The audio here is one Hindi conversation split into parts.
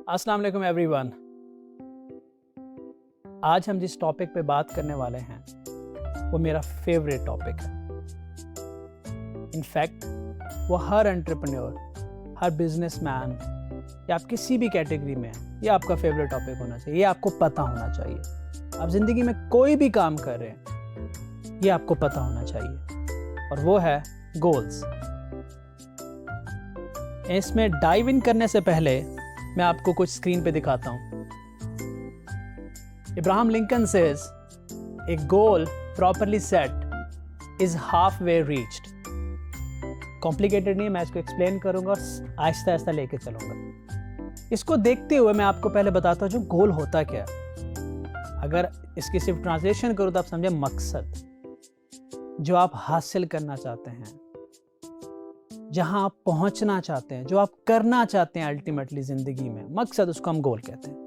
अस्सलाम वालेकुम एवरीवन। आज हम जिस टॉपिक पे बात करने वाले हैं वो मेरा फेवरेट टॉपिक है। इनफैक्ट वो हर एंटरप्रेन्योर, हर बिजनेसमैन या आप किसी भी कैटेगरी में हैं, ये आपका फेवरेट टॉपिक होना चाहिए। ये आपको पता होना चाहिए। आप ज़िंदगी में कोई भी काम कर रहे हैं, ये आपको पता होना चाहिए, और वो है गोल्स। इसमें डाइव इन करने से पहले मैं आपको कुछ स्क्रीन पे दिखाता हूं। Abraham Lincoln says, A goal properly set is half way reached. Complicated नहीं है, मैं इसको एक्सप्लेन करूंगा और आहिस्ता आहिस्ता लेके चलूंगा। इसको देखते हुए मैं आपको पहले बताता हूं जो गोल होता क्या है। अगर इसकी सिर्फ ट्रांसलेशन करूं तो आप समझे मकसद, जो आप हासिल करना चाहते हैं, जहां आप पहुंचना चाहते हैं, जो आप करना चाहते हैं अल्टीमेटली जिंदगी में, मकसद, उसको हम गोल कहते हैं।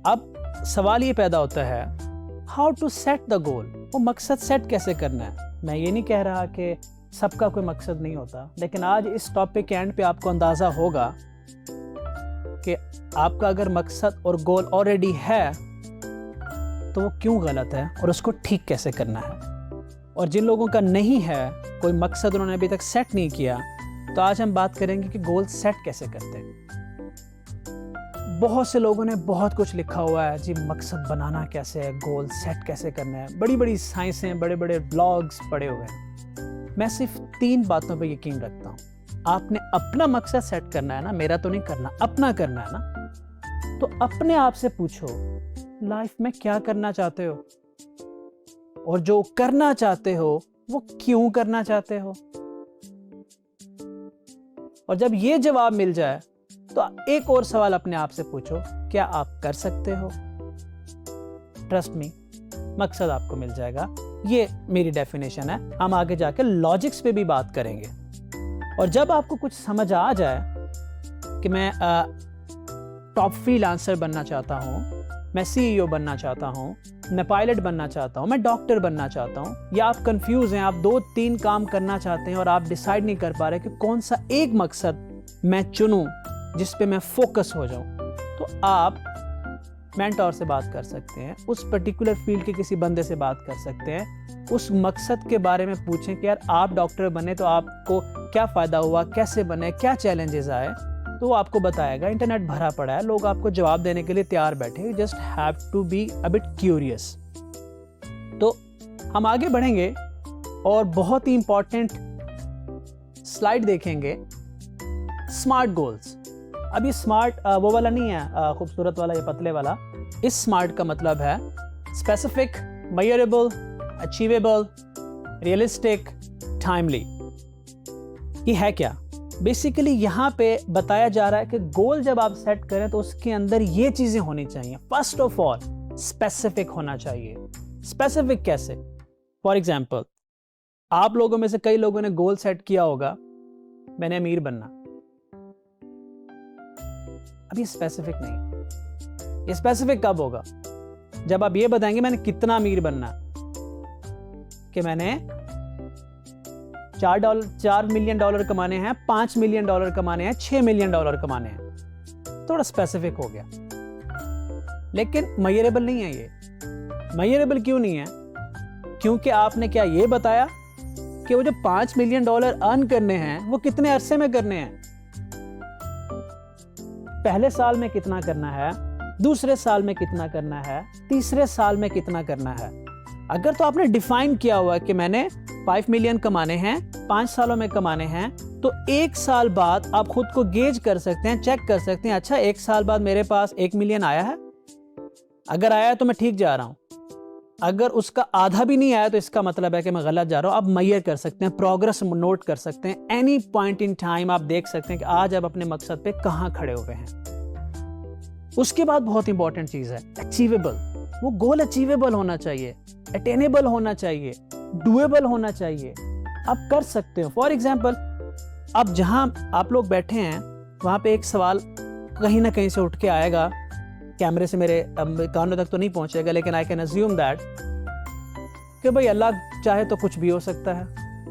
अब सवाल ये पैदा होता है, how to set the goal. वो मकसद सेट कैसे करना है। मैं ये नहीं कह रहा कि सबका कोई मकसद नहीं होता, लेकिन आज इस टॉपिक के एंड पे आपको अंदाजा होगा कि आपका अगर मकसद और गोल ऑलरेडी है तो वो क्यों गलत है और उसको ठीक कैसे करना है। और जिन लोगों का नहीं है, कोई मकसद उन्होंने अभी तक सेट नहीं किया, तो आज हम बात करेंगे कि गोल सेट कैसे करते हैं। बहुत से लोगों ने बहुत कुछ लिखा हुआ है जी, मकसद बनाना कैसे है, गोल सेट कैसे करना है, बड़ी बड़ी साइंसें, बड़े बड़े ब्लॉग्स पढ़े हुए हैं। मैं सिर्फ 3 बातों पे यकीन रखता हूँ। आपने अपना मकसद सेट करना है ना, मेरा तो नहीं करना, अपना करना है ना। तो अपने आप से पूछो, लाइफ में क्या करना चाहते हो, और जो करना चाहते हो वो क्यों करना चाहते हो। और जब ये जवाब मिल जाए तो एक और सवाल अपने आप से पूछो, क्या आप कर सकते हो। ट्रस्ट मी, मकसद आपको मिल जाएगा। ये मेरी डेफिनेशन है। हम आगे जाके लॉजिक्स पे भी बात करेंगे। और जब आपको कुछ समझ आ जाए कि मैं टॉप फ्रीलांसर बनना चाहता हूं, मैं CEO बनना चाहता हूं, मैं पायलट बनना चाहता हूं, मैं डॉक्टर बनना चाहता हूं, या आप कंफ्यूज हैं, आप 2-3 काम करना चाहते हैं और आप डिसाइड नहीं कर पा रहे कि कौन सा एक मकसद मैं चुनूं जिस पे मैं फोकस हो जाऊं, तो आप मेंटोर से बात कर सकते हैं, उस पर्टिकुलर फील्ड के किसी बंदे से बात कर सकते हैं, उस मकसद के बारे में पूछें कि यार आप डॉक्टर बने तो आपको क्या फ़ायदा हुआ, कैसे बने, क्या चैलेंजेस आए, तो वो आपको बताएगा। इंटरनेट भरा पड़ा है, लोग आपको जवाब देने के लिए तैयार बैठे। You just have to be a bit curious. तो हम आगे बढ़ेंगे और बहुत ही इंपॉर्टेंट स्लाइड देखेंगे, स्मार्ट गोल्स। अब ये स्मार्ट वो वाला नहीं है, खूबसूरत वाला, ये पतले वाला। इस स्मार्ट का मतलब है specific, measurable, achievable, realistic, timely. ये है क्या? बेसिकली यहाँ पे बताया जा रहा है कि गोल जब आप सेट करें तो उसके अंदर ये चीजें होनी चाहिए। फर्स्ट ऑफ ऑल स्पेसिफिक होना चाहिए। स्पेसिफिक कैसे? फॉर एग्जाम्पल, आप लोगों में से कई लोगों ने गोल सेट किया होगा, मैंने अमीर बनना। अब ये स्पेसिफिक नहीं। ये स्पेसिफिक कब होगा? जब आप ये बताएंगे मैंने कितना अमीर बनना, कि मैंने $4 मिलियन कमाने हैं, $5 मिलियन कमाने हैं, $6 मिलियन कमाने हैं। थोड़ा स्पेसिफिक हो गया, लेकिन मेजरेबल नहीं है। ये मेजरेबल क्यों नहीं है? क्योंकि आपने क्या ये बताया कि वो जो $5 मिलियन अर्न करने हैं वो कितने अरसे में करने हैं। पहले साल में कितना करना है, दूसरे साल में कितना करना है, तीसरे साल में कितना करना है। अगर तो आपने डिफाइन किया हुआ कि मैंने 5 मिलियन कमाने हैं, 5 सालों में कमाने हैं, तो 1 साल बाद आप खुद को गेज कर सकते हैं, चेक कर सकते हैं, अच्छा 1 साल बाद मेरे पास 1 मिलियन आया है। अगर आया है तो मैं ठीक जा रहा हूं, अगर उसका आधा भी नहीं आया तो इसका मतलब है कि मैं गलत जा रहा हूं। आप मेजर कर सकते हैं, प्रोग्रेस नोट कर सकते हैं। एनी पॉइंट इन टाइम आप देख सकते हैं कि आज आप अपने मकसद पे कहां खड़े हुए हैं। उसके बाद बहुत इंपॉर्टेंट चीज है अचीवेबल। वो गोल अचीवेबल होना चाहिए, अटेनेबल होना चाहिए, डुएबल होना चाहिए, आप कर सकते हो। फॉर एग्जाम्पल, अब जहां आप लोग बैठे हैं वहां पे एक सवाल कहीं ना कहीं से उठ के आएगा, कैमरे से मेरे कानों तक तो नहीं पहुंचेगा, लेकिन आई कैन अज्यूम दैट कि भाई अल्लाह चाहे तो कुछ भी हो सकता है।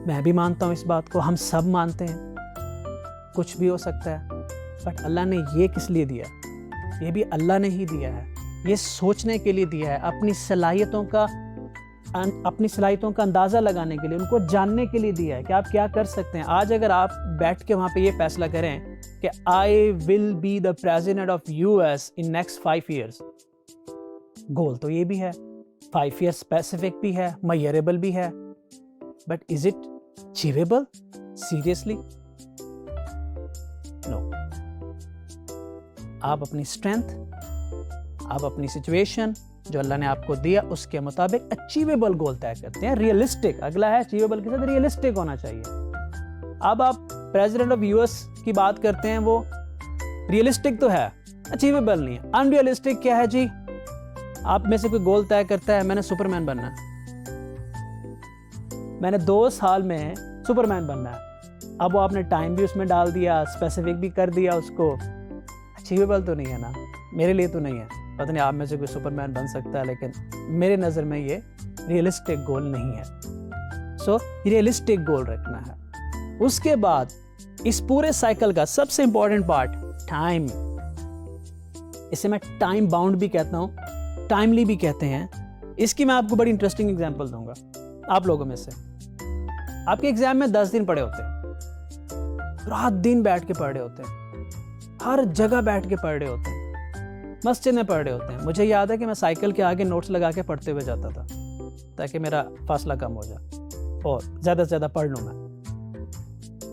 मैं भी मानता हूं इस बात को, हम सब मानते हैं, कुछ भी हो सकता है। बट अल्लाह ने ये किस लिए दिया? ये भी अल्लाह ने ही दिया है, ये सोचने के लिए दिया है, अपनी सलाहियतों का अंदाज़ा लगाने के लिए, उनको जानने के लिए दिया है कि आप क्या कर सकते हैं। आज अगर आप बैठ के वहाँ पे ये फैसला करें कि I will be the president of US in next 5 years, गोल तो ये भी है, 5 years स्पेसिफिक भी है, मेजरेबल भी है, but is it achievable? Seriously no. आप अपनी स्ट्रेंथ, आप अपनी सिचुएशन जो अल्लाह ने आपको दिया उसके मुताबिक अचीवेबल गोल तय करते हैं, रियलिस्टिक। अगला है अचीवेबल के साथ रियलिस्टिक होना चाहिए। अब आप प्रेसिडेंट ऑफ यूएस की बात करते हैं, वो रियलिस्टिक तो है, अचीवेबल नहीं है। अनरियलिस्टिक क्या है जी? आप में से कोई गोल तय करता है मैंने सुपरमैन बनना है, मैंने 2 साल में सुपरमैन बनना है। अब वो आपने टाइम भी उसमें डाल दिया, स्पेसिफिक भी कर दिया उसको, अचीवेबल तो नहीं है ना, मेरे लिए तो नहीं है। पता नहीं आप में से कोई सुपरमैन बन सकता है, लेकिन मेरे नज़र में ये रियलिस्टिक गोल नहीं है। सो रियलिस्टिक गोल रखना है। उसके बाद इस पूरे साइकिल का सबसे इंपॉर्टेंट पार्ट टाइम, इसे मैं टाइम बाउंड भी कहता हूँ, टाइमली भी कहते हैं। इसकी मैं आपको बड़ी इंटरेस्टिंग एग्जांपल दूंगा। आप लोगों में से आपके एग्जाम में 10 दिन पढ़े होते हैं, रात दिन बैठ के पढ़ रहे होते हैं, हर जगह बैठ के पढ़ रहे होते हैं, मस्जिद में पढ़ रहे होते हैं। मुझे याद है कि मैं साइकिल के आगे नोट्स लगा के पढ़ते हुए जाता था ताकि मेरा फासला कम हो जाए और ज़्यादा से ज़्यादा पढ़ लूँ मैं।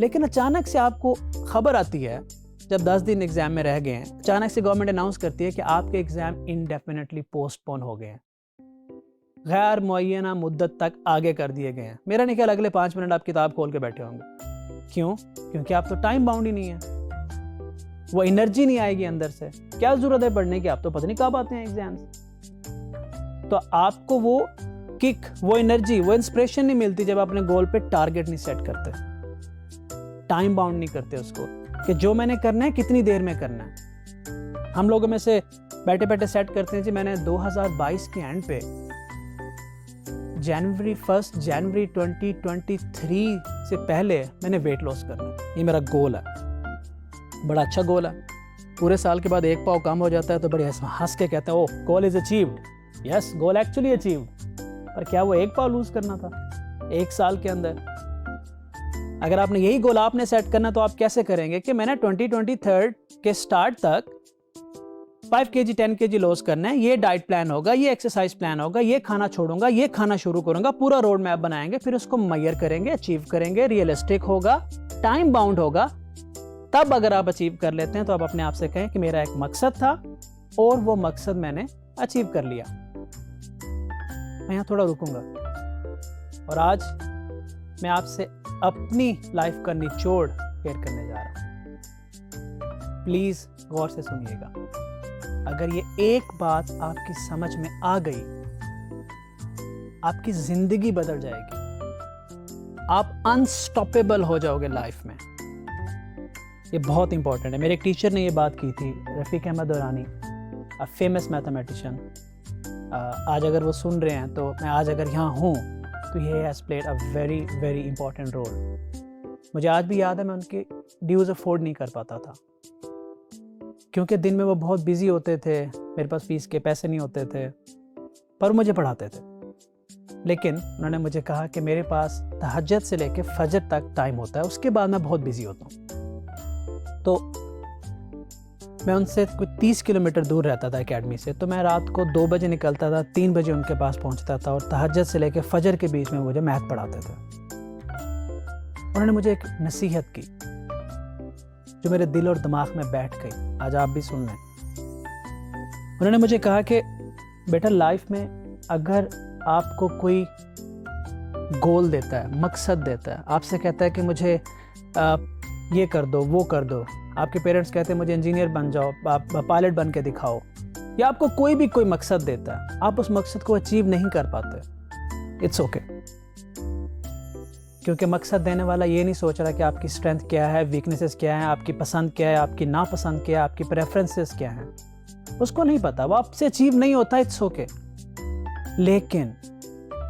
लेकिन अचानक से आपको खबर आती है, जब 10 दिन एग्जाम में रह गए हैं, अचानक से गवर्नमेंट अनाउंस करती है कि आपके एग्जाम इंडेफिनेटली पोस्टपोन हो गए हैं, गैर मुअय्यना मुद्दत तक आगे कर दिए गए हैं। मेरा नहीं ख्याल अगले 5 मिनट आप किताब खोल के बैठे होंगे। क्यों? क्योंकि आप तो टाइम बाउंड ही नहीं है, वो एनर्जी नहीं आएगी अंदर से। क्या जरूरत है पढ़ने की, आप तो पता नहीं कब आते हैं एग्जाम्स। तो आपको वो किक, वो एनर्जी, वो इंस्पिरेशन नहीं मिलती जब अपने गोल पे टारगेट नहीं सेट करते, टाइम बाउंड नहीं करते उसको कि जो मैंने करना है कितनी देर में करना है। हम लोगों में से बैठे बैठे सेट करते हैं जी मैंने 2022 के एंड पे जनवरी 2023 से पहले मैंने वेट लॉस करना है, ये मेरा गोल है। बड़ा अच्छा गोल है। पूरे साल के बाद 1 पाव कम हो जाता है तो बड़े हंस के कहते हैं oh goal is achieved. Yes, goal actually achieved, पर क्या वो 1 पाव लूज करना था 1 साल के अंदर? अगर आपने यही गोल आपने सेट करना तो आप कैसे करेंगे कि मैंने 2023 के स्टार्ट तक 5 kg 10 kg लॉस करना है, ये डाइट प्लान होगा, ये एक्सरसाइज प्लान होगा, ये खाना छोड़ूंगा, ये खाना शुरू करूंगा, पूरा रोड मैप बनाएंगे, फिर उसको मेजर करेंगे, अचीव करेंगे, रियलिस्टिक होगा, टाइम बाउंड होगा। तब अगर आप अचीव कर लेते हैं तो आप अपने आप से कहें कि मेरा एक मकसद था और वो मकसद मैंने अचीव कर लिया। मैं यहाँ थोड़ा रुकूंगा और आज मैं आपसे अपनी लाइफ का निचोड़ शेयर करने जा रहा हूं। प्लीज गौर से सुनिएगा। अगर ये एक बात आपकी समझ में आ गई, आपकी जिंदगी बदल जाएगी, आप अनस्टॉपेबल हो जाओगे लाइफ में। ये बहुत इंपॉर्टेंट है। मेरे एक टीचर ने ये बात की थी, Rafiq Ahmed Durrani, a famous mathematician. आज अगर वो सुन रहे हैं तो मैं आज अगर यहाँ हूँ तो ये has played a very very important role. मुझे आज भी याद है मैं उनके ड्यूज़ अफोर्ड नहीं कर पाता था क्योंकि दिन में वो बहुत बिजी होते थे, मेरे पास फीस के पैसे नहीं होते थे, पर मुझे पढ़ाते थे। लेकिन उन्होंने मुझे कहा कि मेरे पास तहज्जुद से लेकर फजर तक टाइम होता है, उसके बाद मैं बहुत बिजी होता हूँ। तो मैं उनसे कुछ 30 किलोमीटर दूर रहता था एकेडमी से, तो मैं रात को 2 बजे निकलता था, 3 बजे उनके पास पहुँचता था और तहज्जुद से लेकर फजर के बीच में मुझे मैथ पढ़ाते थे। उन्होंने मुझे एक नसीहत की जो मेरे दिल और दिमाग में बैठ गई, आज आप भी सुन लें। उन्होंने मुझे कहा कि बेटा लाइफ में अगर आपको कोई गोल देता है, मकसद देता है, आपसे कहता है कि मुझे ये कर दो, वो कर दो, आपके पेरेंट्स कहते हैं मुझे इंजीनियर बन जाओ, आप पायलट बन के दिखाओ, या आपको कोई भी कोई मकसद देता है, आप उस मकसद को अचीव नहीं कर पाते, इट्स ओके। क्योंकि मकसद देने वाला ये नहीं सोच रहा कि आपकी स्ट्रेंथ क्या है, वीकनेसेस क्या है, आपकी पसंद क्या है, आपकी नापसंद क्या है, आपकी प्रेफरेंसेस क्या हैं, उसको नहीं पता, वो आपसे अचीव नहीं होता, इट्स ओके। लेकिन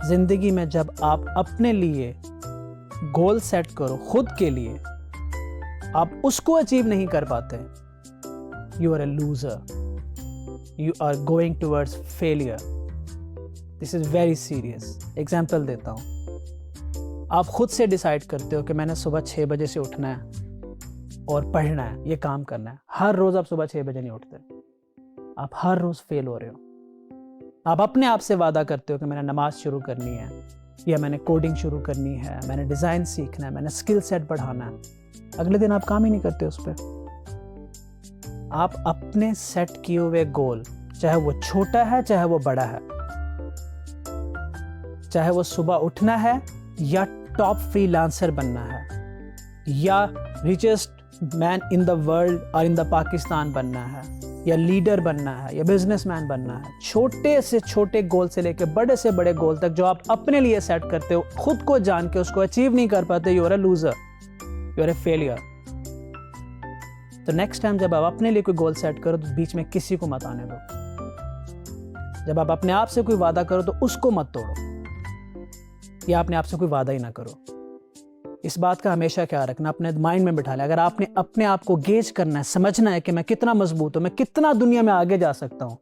जिंदगी में जब आप अपने लिए गोल सेट करो, खुद के लिए, आप उसको अचीव नहीं कर पाते, you are a loser. You are going towards failure. This is very serious. Example देता हूँ. आप खुद से डिसाइड करते हो कि मैंने सुबह 6 बजे से उठना है और पढ़ना है, ये काम करना है. हर रोज़ आप सुबह 6 बजे नहीं उठते. आप हर रोज़ फेल हो रहे हो. आप अपने आप से वादा करते हो कि मैंने नमाज शुरू करनी है, या मैंने कोडिंग शुरू करनी है, मैंने डिज़ाइन सीखना है, मैंने स्किल सेट बढ़ाना है. अगले दिन आप काम ही नहीं करते उस पर. आप अपने सेट किए हुए गोल, चाहे वो छोटा है चाहे वो बड़ा है, चाहे वो सुबह उठना है या टॉप फ्रीलांसर बनना है या richest man in the world और इन द पाकिस्तान बनना है या लीडर बनना है या बिजनेसमैन बनना है, छोटे से छोटे गोल से लेकर बड़े से बड़े गोल तक जो आप अपने लिए सेट करते हो, खुद को जान के उसको अचीव नहीं कर पाते, you are a loser, you are a failure. तो नेक्स्ट टाइम जब आप अपने लिए कोई गोल सेट करो तो बीच में किसी को मत आने दो. जब आप अपने आप से कोई वादा करो तो उसको मत तोड़ो, या अपने आप से कोई वादा ही ना करो. इस बात का हमेशा ख्याल रखना, अपने माइंड में बिठा लें. अगर आपने अपने आप को गेज करना है, समझना है कि मैं कितना मजबूत हूं, मैं कितना दुनिया में आगे जा सकता हूं,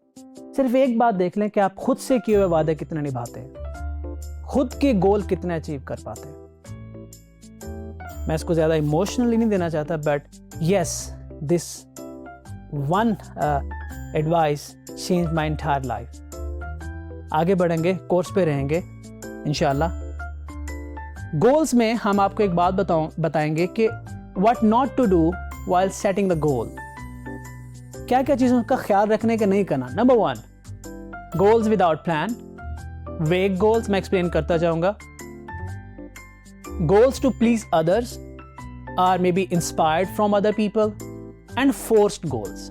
सिर्फ एक बात देख लें कि आप खुद से किए हुए वादे कितने निभाते हैं, खुद के गोल कितने अचीव कर पाते हैं. मैं इसको ज्यादा इमोशनली नहीं देना चाहता, but yes, this one advice change my entire life. आगे बढ़ेंगे, कोर्स पे रहेंगे इंशाल्लाह. गोल्स में हम आपको एक बात बताएंगे कि what not to do while setting the goal. क्या क्या चीज़ों का ख्याल रखने का नहीं करना. Number 1, goals without plan. Vague goals मैं एक्सप्लेन करता जाऊंगा. Goals to please others or maybe inspired from other people and forced goals.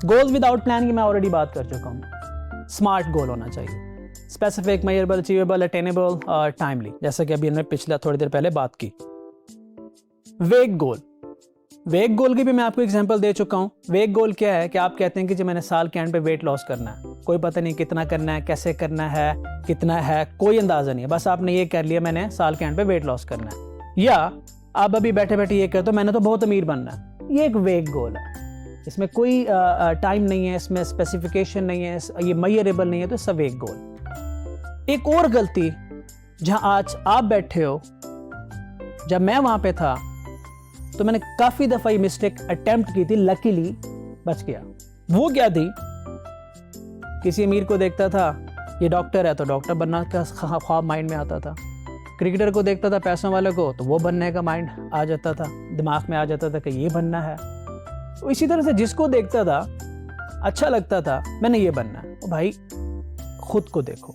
Goals without plan की मैं ऑलरेडी बात कर चुका हूँ. स्मार्ट गोल होना चाहिए, स्पेसिफिक, मेजरेबल, अचीवेबल, अटेनेबल और टाइमली, जैसा कि अभी हमने पिछला थोड़ी देर पहले बात की. वेग गोल, वेग गोल की भी मैं आपको एग्जांपल दे चुका हूं. वेग गोल क्या है कि आप कहते हैं कि जी मैंने साल के एंड पे वेट लॉस करना है, कोई पता नहीं कितना करना है, कैसे करना है, कितना है, कोई अंदाजा नहीं है, बस आपने ये कर लिया मैंने साल के एंड पे वेट लॉस करना है. या आप अभी बैठे बैठे ये कहते हो मैंने तो बहुत अमीर बनना है. ये एक वेग गोल है, इसमें कोई टाइम नहीं है, इसमें स्पेसिफिकेशन नहीं है, ये मेजरेबल नहीं है, तो सब वेग गोल. एक और गलती जहां आज आप बैठे हो, जब मैं वहां पे था तो मैंने काफी दफा ये मिस्टेक अटेम्प्ट की थी, लकीली बच गया. वो क्या थी, किसी अमीर को देखता था ये डॉक्टर है तो डॉक्टर बनना का ख्वाब माइंड में आता था. क्रिकेटर को देखता था पैसों वाले को तो वो बनने का माइंड आ जाता था, दिमाग में आ जाता था कि ये बनना है. तो इसी तरह से जिसको देखता था अच्छा लगता था मैंने ये बनना है. तो भाई खुद को देखो,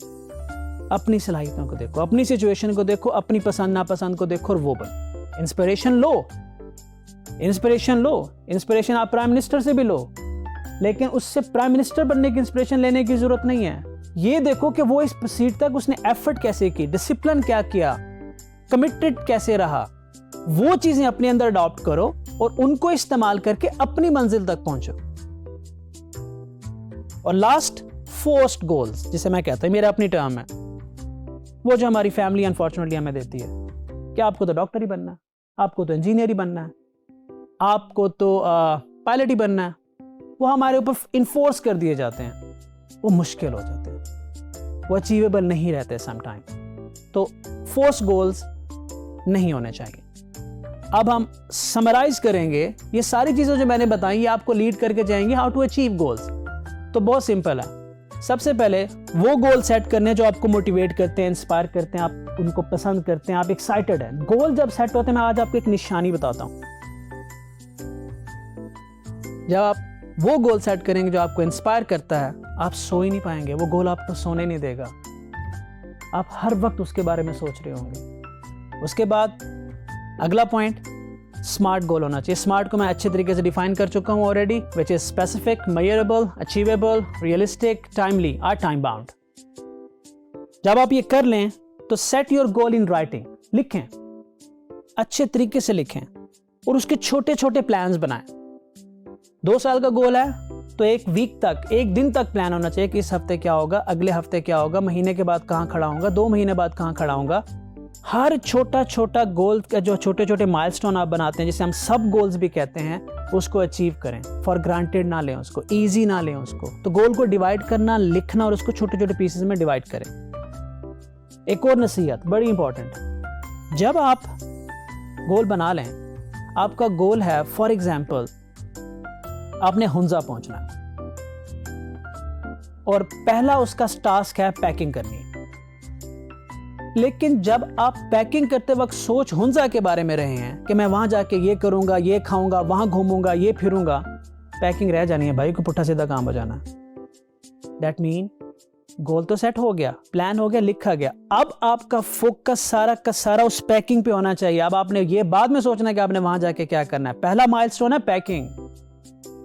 अपनी सलाहियतों को देखो, अपनी सिचुएशन को देखो, अपनी पसंद नापसंद को देखो और वो बनो. इंस्पिरेशन लो, इंस्पिरेशन लो. इंस्पिरेशन आप प्राइम मिनिस्टर से भी लो, लेकिन उससे प्राइम मिनिस्टर बनने की इंस्पिरेशन लेने की जरूरत नहीं है. ये देखो कि वो इस सीट तक उसने एफर्ट कैसे की, डिसिप्लिन क्या किया, कमिटेड कैसे रहा. वो चीजें अपने अंदर अडॉप्ट करो और उनको इस्तेमाल करके अपनी मंजिल तक पहुंचो. और लास्ट, फोर्स्ड गोल्स, जिसे मैं कहता हूं, मेरा अपनी टर्म है, वो जो हमारी फैमिली अनफॉर्चुनेटली हमें देती है कि आपको तो डॉक्टर ही बनना है, आपको तो इंजीनियर ही बनना है, आपको तो पायलट ही बनना है. वो हमारे ऊपर इन्फोर्स कर दिए जाते हैं, वो मुश्किल हो जाते हैं, वो अचीवेबल नहीं रहते समटाइम. तो फोर्स गोल्स नहीं होने चाहिए. अब हम समराइज करेंगे, ये सारी चीजें जो मैंने बताई ये आपको लीड करके जाएंगे हाउ टू अचीव गोल्स. तो बहुत सिंपल है. सबसे पहले वो गोल सेट करने जो आपको मोटिवेट करते हैं, इंस्पायर करते हैं, आप उनको पसंद करते हैं, आप एक्साइटेड हैं. गोल जब सेट होते हैं, मैं आज आपको एक निशानी बताता हूं. जब आप वो गोल सेट करेंगे जो आपको इंस्पायर करता है, आप सो ही नहीं पाएंगे. वो गोल आपको सोने नहीं देगा, आप हर वक्त उसके बारे में सोच रहे होंगे. उसके बाद अगला पॉइंट, स्मार्ट गोल होना चाहिए. स्मार्ट को मैं अच्छे तरीके से डिफाइन कर चुका हूं already, which is specific, measurable, achievable, realistic, timely और टाइम बाउंड. जब आप ये कर लें तो set your goal in writing, लिखें, अच्छे तरीके से लिखें और उसके छोटे छोटे प्लान्स बनाएं. 2 साल का गोल है तो एक वीक तक, एक दिन तक प्लान होना चाहिए कि इस हफ्ते क्या होगा, अगले हफ्ते क्या होगा, महीने के बाद कहां खड़ा होगा, 2 महीने बाद कहां खड़ा होगा. हर छोटा छोटा गोल का जो छोटे छोटे माइलस्टोन आप बनाते हैं, जिसे हम सब गोल्स भी कहते हैं, उसको अचीव करें। फॉर ग्रांटेड ना लें उसको, ईजी ना लें उसको। तो गोल को डिवाइड करना, लिखना और उसको छोटे छोटे पीसेस में डिवाइड करें। एक और नसीहत बड़ी इंपॉर्टेंट है, जब आप गोल बना लें, आपका गोल है फॉर एग्जाम्पल आपने हुंजा पहुंचना और पहला उसका टास्क है पैकिंग करनी। लेकिन जब आप पैकिंग करते वक्त सोच हुंजा के बारे में रहे हैं कि मैं वहां जाके ये करूंगा, ये खाऊंगा, वहां घूमूंगा, ये फिरूंगा, पैकिंग रह जानी है भाई को पुट्ठा सीधा काम बजाना। दैट मीन गोल तो सेट हो गया, प्लान हो गया, लिखा गया। अब आपका फोकस सारा का सारा उस पैकिंग पे होना चाहिए। अब आपने ये बाद में सोचना है कि आपने वहां जाके क्या करना है। पहला माइलस्टोन है पैकिंग,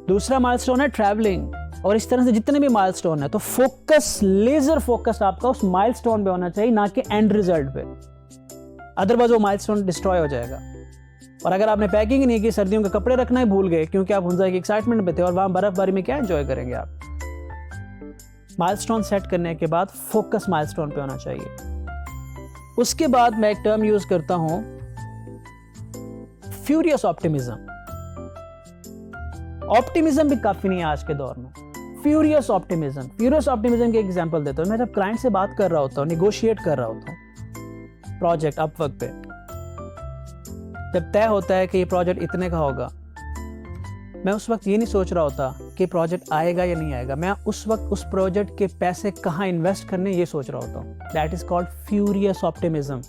दूसरा माइलस्टोन है ट्रैवलिंग, और इस तरह से जितने भी माइलस्टोन है। तो फोकस, लेजर फोकस आपका उस माइलस्टोन पे होना चाहिए, ना कि एंड रिजल्ट पे। अदरवाइज वो माइलस्टोन डिस्ट्रॉय हो जाएगा। और अगर आपने पैकिंग नहीं की, सर्दियों के कपड़े रखना ही भूल गए क्योंकि आप हुंजा की एक्साइटमेंट में थे, और वहां बर्फबारी में क्या एंजॉय करेंगे आप। माइलस्टोन सेट करने के बाद फोकस माइलस्टोन पे होना चाहिए। उसके बाद मैं एक टर्म यूज करता हूं, फ्यूरियस ऑप्टिमिज्म। ऑप्टिमिज्म भी काफी नहीं है आज के दौर में, फ्यूरियस ऑप्टिमिज्म। फ्यूरियस ऑप्टिमिज्म की एग्जांपल देता हूं। मैं जब क्लाइंट से बात कर रहा होता हूं, निगोशिएट कर रहा होता हूं प्रोजेक्ट अपवर्क पे, जब तय होता है कि ये प्रोजेक्ट इतने का होगा, मैं उस वक्त ये नहीं सोच रहा होता कि प्रोजेक्ट आएगा या नहीं आएगा। मैं उस वक्त उस प्रोजेक्ट के पैसे कहाँ इन्वेस्ट करने ये सोच रहा होता हूँ। That is called furious optimism,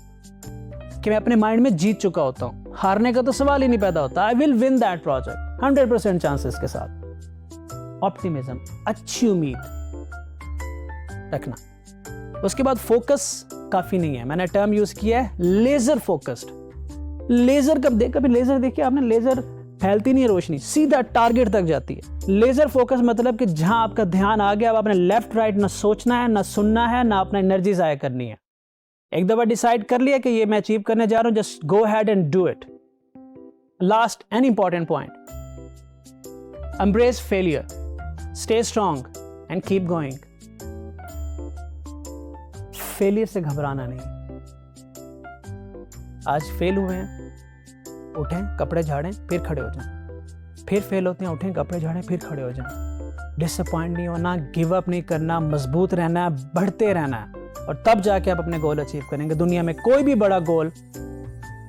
कि मैं अपने माइंड में जीत चुका होता हूँ, हारने का तो सवाल ही नहीं पैदा होता। I will win that project 100% chances के साथ। ऑप्टिमिज्म, अच्छी उम्मीद रखना। उसके बाद फोकस काफी नहीं है, मैंने टर्म यूज किया है लेजर फोकस्ड। लेजर कभी लेजर देखिए आपने, लेजर फैलती नहीं है रोशनी, सीधा टारगेट तक जाती है। लेजर फोकस मतलब कि जहां आपका ध्यान आ गया, अब आपने लेफ्ट राइट ना सोचना है, ना सुनना है, ना अपना एनर्जी जाया करनी है। एक दफा डिसाइड कर लिया कि ये मैं अचीव करने जा रहा हूं, just go ahead and do it. Last and important point, embrace failure, stay strong and keep going. Failure से घबराना नहीं। आज फेल हुए हैं, उठें, कपड़े झाड़ें, फिर खड़े हो जाएं। फिर फेल होते हैं, उठें, कपड़े झाड़ें, फिर खड़े हो जाएं। डिसअपॉइंट नहीं होना, गिव अप नहीं करना, मजबूत रहना है, बढ़ते रहना है, और तब जाके आप अपने गोल अचीव करेंगे। दुनिया में कोई भी बड़ा गोल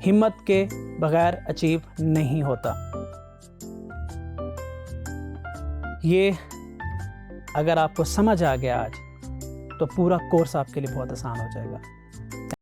हिम्मत के बगैर अचीव नहीं होता। ये अगर आपको समझ आ गया आज, तो पूरा कोर्स आपके लिए बहुत आसान हो जाएगा।